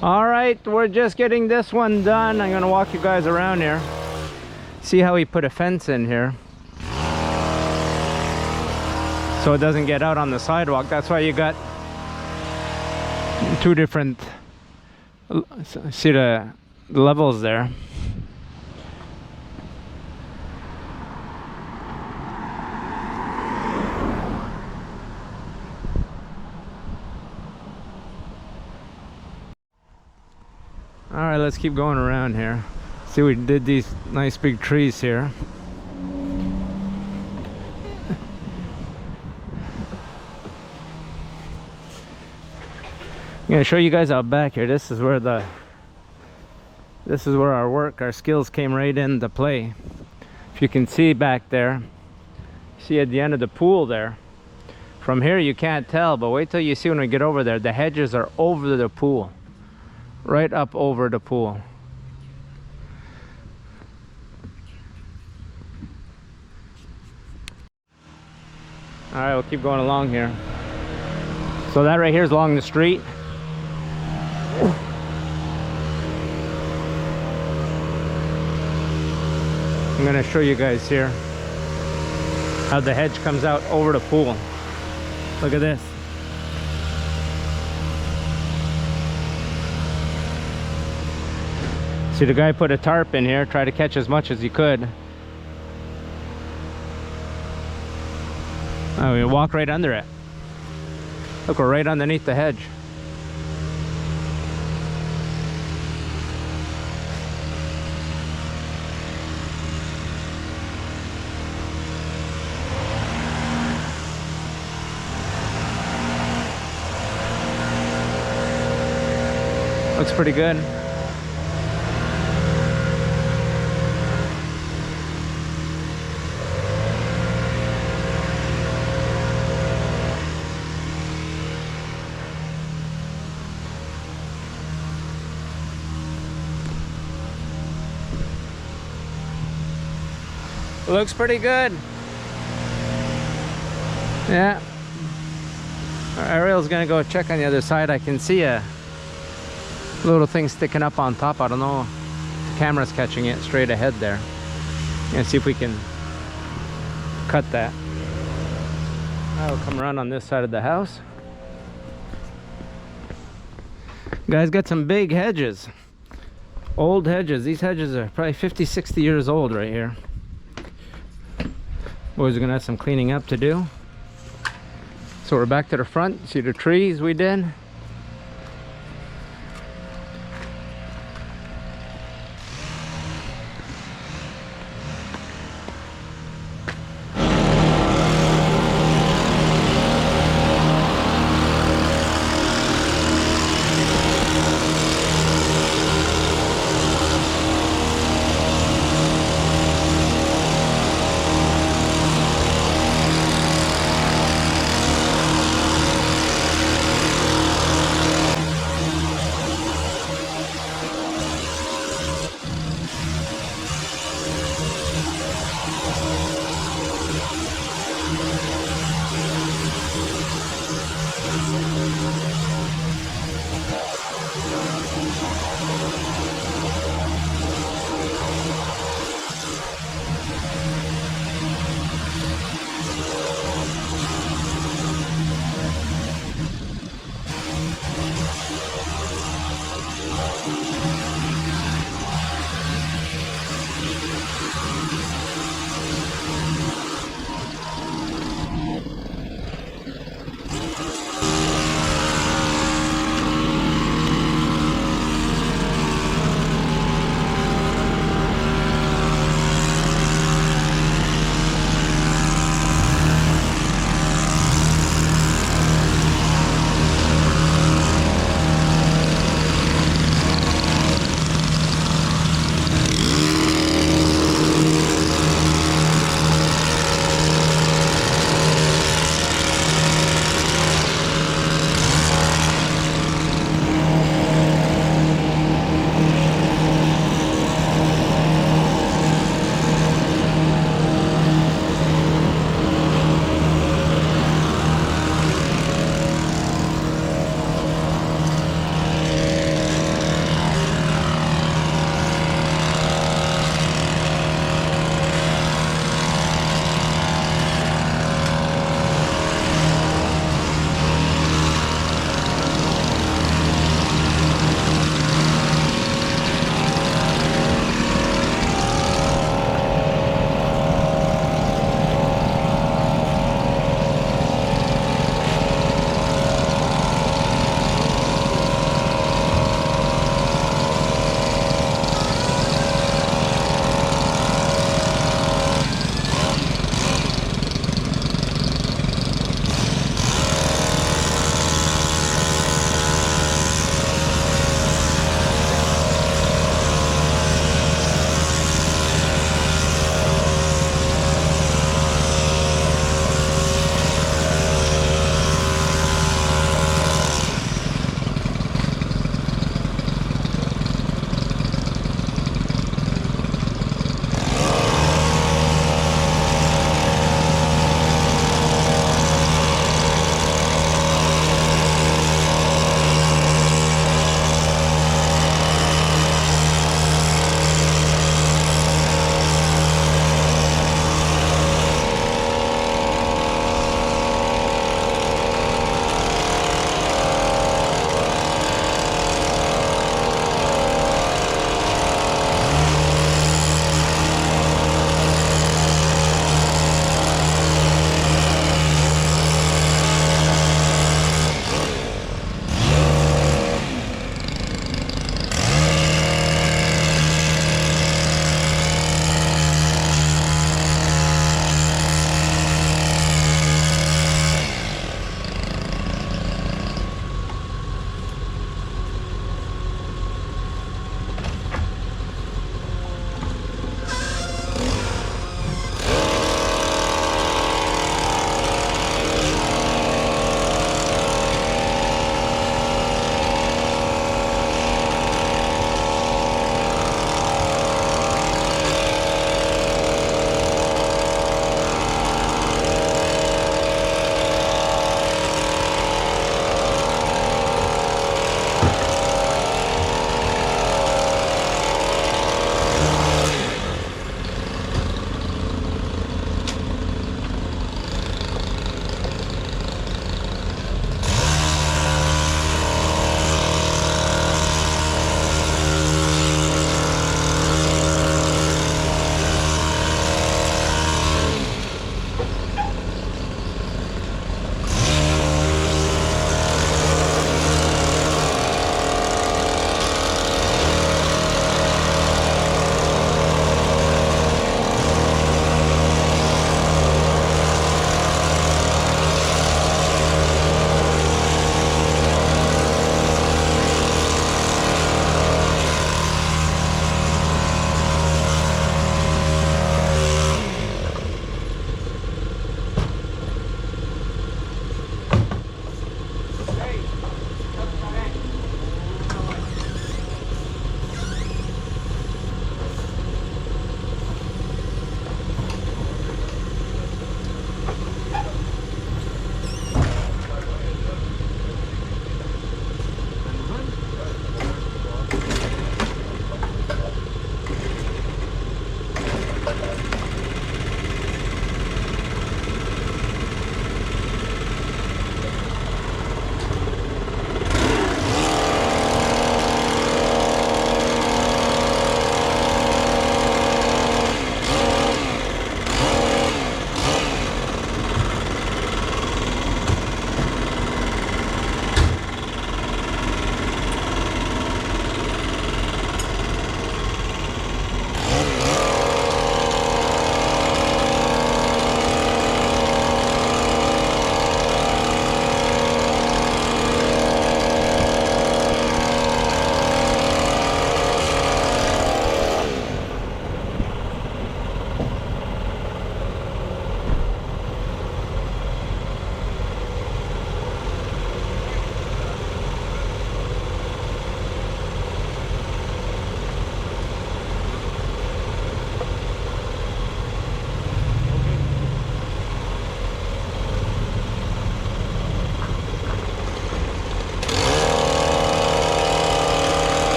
All right, we're just getting this one done. I'm gonna walk you guys around here. See how he put a fence in here, so it doesn't get out on the sidewalk. That's why you got two different, see the levels there. All right, let's keep going around here. See, we did these nice big trees here. I'm gonna show you guys out back here. This is where our skills came right into play. If you can see back there, see at the end of the pool there. From here you can't tell, but wait till you see when we get over there. The hedges are over the pool, right up over the pool. All right, we'll keep going along here. So that right here is along the street. I'm gonna show you guys here how the hedge comes out over the pool. Look at this. See, the guy put a tarp in here, try to catch as much as he could. Oh, we walk right under it. Look, we're right underneath the hedge. Looks pretty good. Looks pretty good. Yeah. Ariel's gonna go check on the other side. I can see a little thing sticking up on top. I don't know. The camera's catching it straight ahead there. And see if we can cut that. I'll come around on this side of the house. Guys, got some big hedges. Old hedges. These hedges are probably 50, 60 years old right here. Boys are gonna have some cleaning up to do. So we're back to the front. See the trees we did?